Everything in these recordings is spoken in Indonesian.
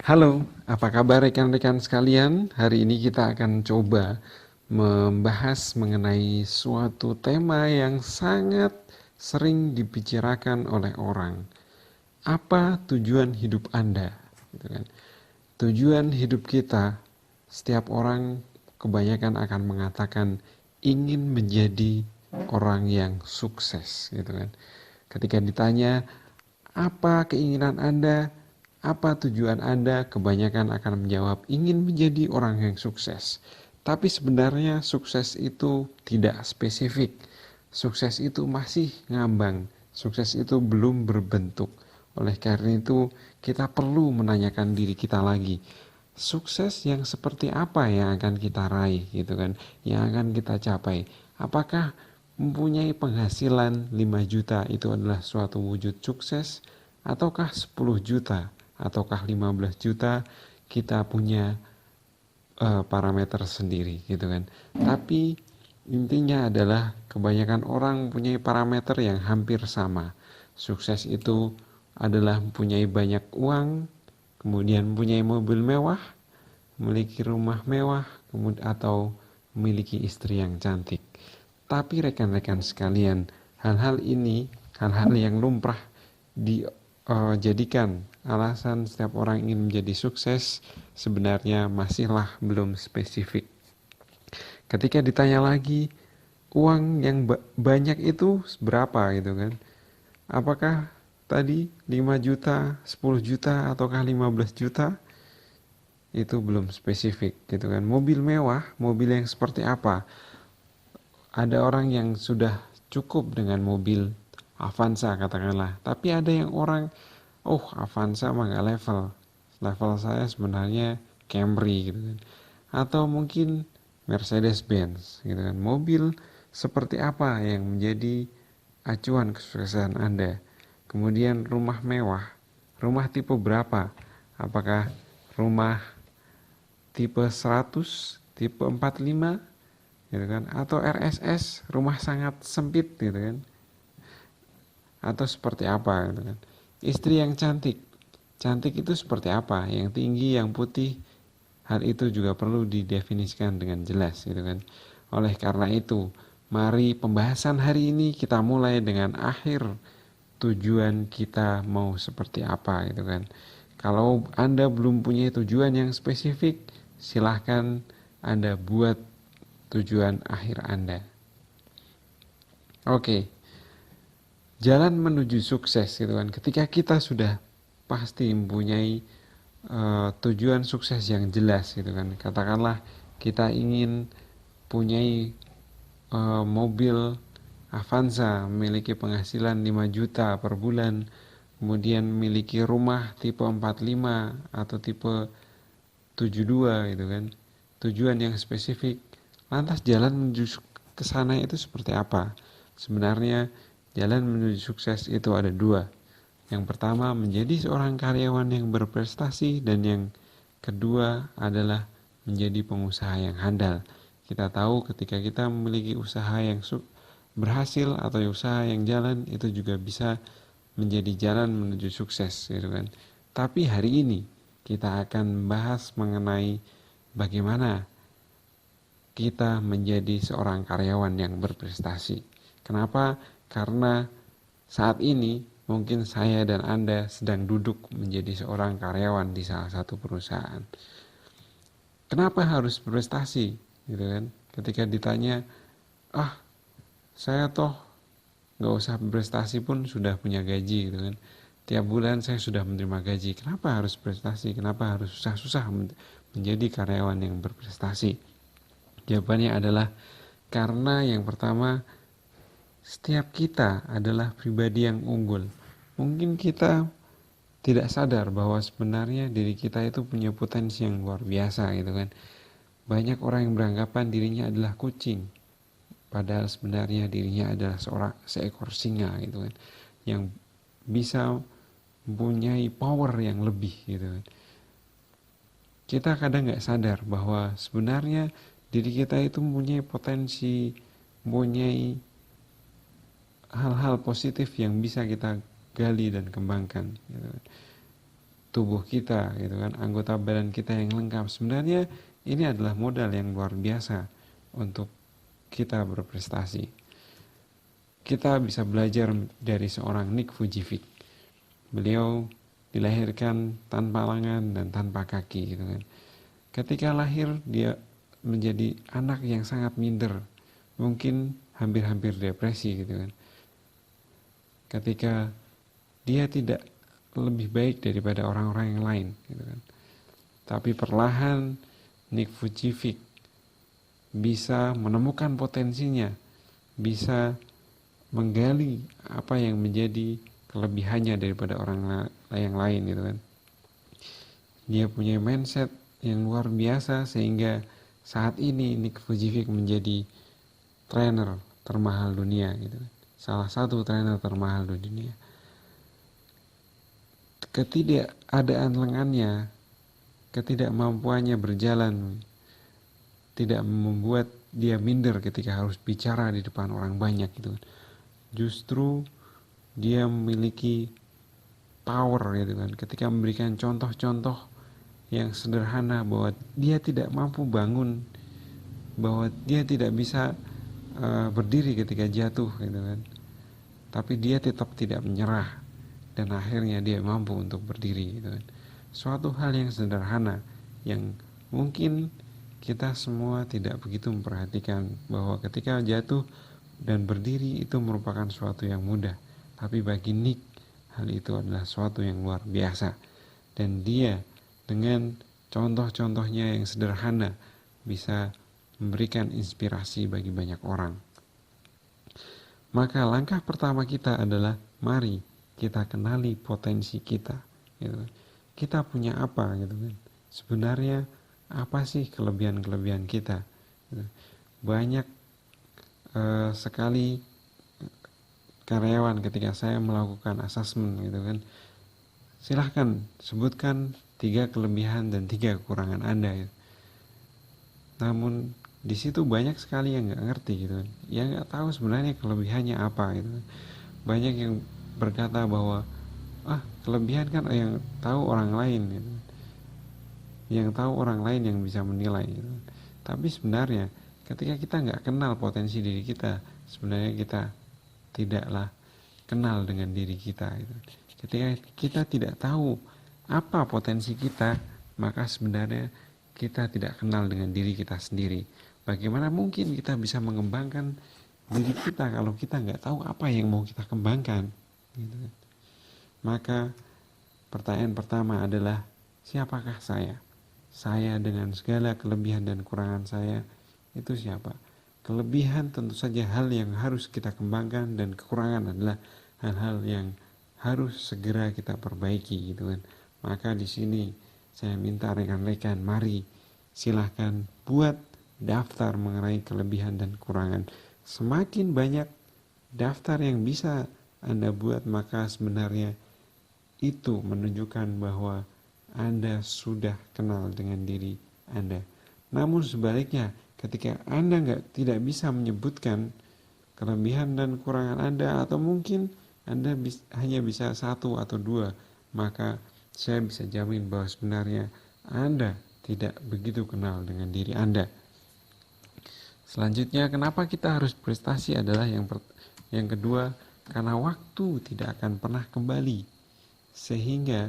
Halo, apa kabar rekan-rekan sekalian? Hari ini kita akan coba membahas mengenai suatu tema yang sangat sering dibicarakan oleh orang. Apa tujuan hidup Anda? Gitu kan. Tujuan hidup kita, setiap orang kebanyakan akan mengatakan ingin menjadi orang yang sukses, gitu kan. Ketika ditanya apa keinginan Anda, apa tujuan Anda, kebanyakan akan menjawab ingin menjadi orang yang sukses. Tapi sebenarnya sukses itu tidak spesifik. Sukses itu masih ngambang. Sukses itu belum berbentuk. Oleh karena itu, kita perlu menanyakan diri kita lagi. Sukses yang seperti apa yang akan kita raih gitu kan, yang akan kita capai. Apakah mempunyai penghasilan 5 juta itu adalah suatu wujud sukses, ataukah 10 juta, ataukah 15 juta, kita punya parameter sendiri gitu kan. Tapi intinya adalah kebanyakan orang mempunyai parameter yang hampir sama. Sukses itu adalah mempunyai banyak uang, kemudian mempunyai mobil mewah, memiliki rumah mewah, atau memiliki istri yang cantik. Tapi rekan-rekan sekalian, hal-hal ini, hal-hal yang lumrah dijadikan alasan setiap orang ingin menjadi sukses, sebenarnya masihlah belum spesifik. Ketika ditanya lagi, uang yang banyak itu berapa gitu kan? Apakah tadi 5 juta, 10 juta, ataukah 15 juta? Itu belum spesifik gitu kan. Mobil mewah, mobil yang seperti apa? Ada orang yang sudah cukup dengan mobil Avanza katakanlah, tapi ada yang orang, oh Avanza mah gak level saya sebenarnya Camry gitu kan, atau mungkin Mercedes Benz gitu kan. Mobil seperti apa yang menjadi acuan kesuksesan Anda? Kemudian rumah mewah, rumah tipe berapa? Apakah rumah tipe 100, tipe 45 gitu kan, atau RSS, rumah sangat sempit gitu kan, atau seperti apa gitu kan. Istri yang cantik, cantik itu seperti apa? Yang tinggi, yang putih, hal itu juga perlu didefinisikan dengan jelas gitu kan. Oleh karena itu, mari pembahasan hari ini kita mulai dengan akhir tujuan kita mau seperti apa gitu kan. Kalau Anda belum punya tujuan yang spesifik, silahkan Anda buat tujuan akhir Anda. Oke, jalan menuju sukses gitu kan. Ketika kita sudah pasti mempunyai tujuan sukses yang jelas gitu kan. Katakanlah kita ingin punyai mobil Avanza, memiliki penghasilan 5 juta per bulan, kemudian memiliki rumah tipe 45 atau tipe 72 gitu kan. Tujuan yang spesifik. Lantas jalan menuju ke sana itu seperti apa? Sebenarnya jalan menuju sukses itu ada dua. Yang pertama menjadi seorang karyawan yang berprestasi, dan yang kedua adalah menjadi pengusaha yang handal. Kita tahu ketika kita memiliki usaha yang berhasil atau usaha yang jalan, itu juga bisa menjadi jalan menuju sukses gitu kan. Tapi hari ini kita akan membahas mengenai bagaimana kita menjadi seorang karyawan yang berprestasi. Kenapa? Karena saat ini mungkin saya dan Anda sedang duduk menjadi seorang karyawan di salah satu perusahaan. Kenapa harus berprestasi? Gitu kan? Ketika ditanya, saya toh nggak usah berprestasi pun sudah punya gaji gitu kan. Tiap bulan saya sudah menerima gaji. Kenapa harus prestasi? Kenapa harus susah-susah menjadi karyawan yang berprestasi? Jawabannya adalah karena yang pertama, setiap kita adalah pribadi yang unggul. Mungkin kita tidak sadar bahwa sebenarnya diri kita itu punya potensi yang luar biasa gitu kan. Banyak orang yang beranggapan dirinya adalah kucing, padahal sebenarnya dirinya adalah seekor singa gitu kan, yang bisa mempunyai power yang lebih gitu kan. Kita kadang nggak sadar bahwa sebenarnya diri kita itu mempunyai potensi, mempunyai hal-hal positif yang bisa kita gali dan kembangkan gitu. tubuh kita gitu kan, anggota badan kita yang lengkap. Sebenarnya ini adalah modal yang luar biasa untuk kita berprestasi. Kita bisa belajar dari seorang Nick Vujicic. Beliau dilahirkan tanpa lengan dan tanpa kaki gitu kan. Ketika lahir dia menjadi anak yang sangat minder, mungkin hampir-hampir depresi gitu kan. Ketika dia tidak lebih baik daripada orang-orang yang lain gitu kan. Tapi perlahan Nick Vujicic bisa menemukan potensinya, bisa menggali apa yang menjadi kelebihannya daripada orang yang lain gitu kan. Dia punya mindset yang luar biasa sehingga saat ini Nick Vujicic menjadi trainer termahal dunia gitu kan. Salah satu trainer termahal di dunia. Ketidakadaan lengannya, ketidakmampuannya berjalan tidak membuat dia minder ketika harus bicara di depan orang banyak gitu kan. Justru dia memiliki power gitu kan ketika memberikan contoh-contoh yang sederhana bahwa dia tidak mampu bangun, bahwa dia tidak bisa berdiri ketika jatuh gitu kan, tapi dia tetap tidak menyerah dan akhirnya dia mampu untuk berdiri gitu kan. Suatu hal yang sederhana yang mungkin kita semua tidak begitu memperhatikan, bahwa ketika jatuh dan berdiri itu merupakan suatu yang mudah, tapi bagi Nick hal itu adalah suatu yang luar biasa, dan dia dengan contoh-contohnya yang sederhana bisa memberikan inspirasi bagi banyak orang. Maka langkah pertama kita adalah mari kita kenali potensi kita gitu. Kita punya apa gitu kan. Sebenarnya apa sih kelebihan-kelebihan kita gitu. Banyak sekali karyawan ketika saya melakukan asesmen gitu kan, silahkan sebutkan 3 kelebihan dan 3 kekurangan Anda gitu. Namun di situ banyak sekali yang nggak ngerti gitu kan, yang nggak tahu sebenarnya kelebihannya apa gitu kan. Banyak yang berkata bahwa kelebihan kan yang tahu orang lain gitu, yang tahu orang lain yang bisa menilai gitu. Tapi sebenarnya ketika kita nggak kenal potensi diri kita, sebenarnya kita tidaklah kenal dengan diri kita gitu. Ketika kita tidak tahu apa potensi kita, maka sebenarnya kita tidak kenal dengan diri kita sendiri. Bagaimana mungkin kita bisa mengembangkan diri kita kalau kita nggak tahu apa yang mau kita kembangkan gitu. Maka pertanyaan pertama adalah, siapakah saya? Saya dengan segala kelebihan dan kekurangan saya itu siapa? Kelebihan tentu saja hal yang harus kita kembangkan, dan kekurangan adalah hal-hal yang harus segera kita perbaiki gitu kan. Maka di sini saya minta rekan-rekan, mari silahkan buat daftar mengenai kelebihan dan kekurangan. Semakin banyak daftar yang bisa Anda buat, maka sebenarnya itu menunjukkan bahwa Anda sudah kenal dengan diri Anda. Namun sebaliknya, ketika Anda tidak bisa menyebutkan kelebihan dan kekurangan Anda, atau mungkin Anda hanya bisa 1 atau 2, maka saya bisa jamin bahwa sebenarnya Anda tidak begitu kenal dengan diri Anda. Selanjutnya, kenapa kita harus prestasi adalah yang kedua, karena waktu tidak akan pernah kembali. Sehingga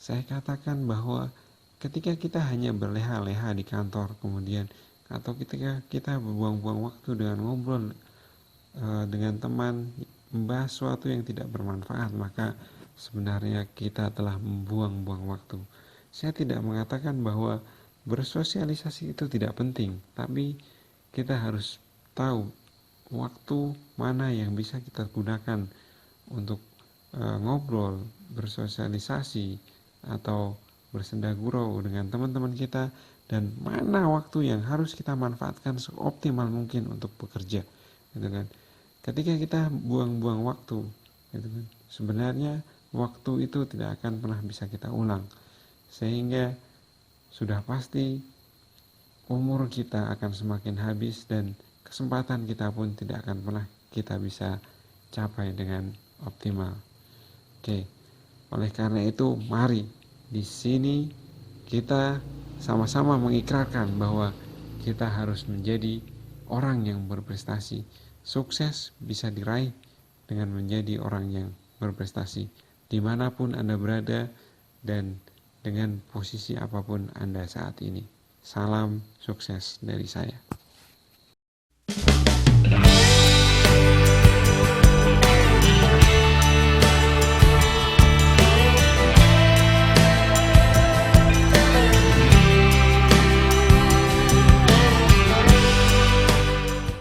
saya katakan bahwa ketika kita hanya berleha-leha di kantor, kemudian atau ketika kita berbuang-buang waktu dengan ngobrol dengan teman, membahas sesuatu yang tidak bermanfaat, maka sebenarnya kita telah membuang-buang waktu. Saya tidak mengatakan bahwa bersosialisasi itu tidak penting, tapi kita harus tahu waktu mana yang bisa kita gunakan untuk ngobrol, bersosialisasi, atau bersenda gurau dengan teman-teman kita, dan mana waktu yang harus kita manfaatkan seoptimal mungkin untuk bekerja gitu kan. Ketika kita buang-buang waktu gitu kan, sebenarnya waktu itu tidak akan pernah bisa kita ulang, sehingga sudah pasti umur kita akan semakin habis dan kesempatan kita pun tidak akan pernah kita bisa capai dengan optimal. Oke, oleh karena itu mari Di sini kita sama-sama mengikrarkan bahwa kita harus menjadi orang yang berprestasi. Sukses bisa diraih dengan menjadi orang yang berprestasi dimanapun Anda berada dan dengan posisi apapun Anda saat ini. Salam sukses dari saya.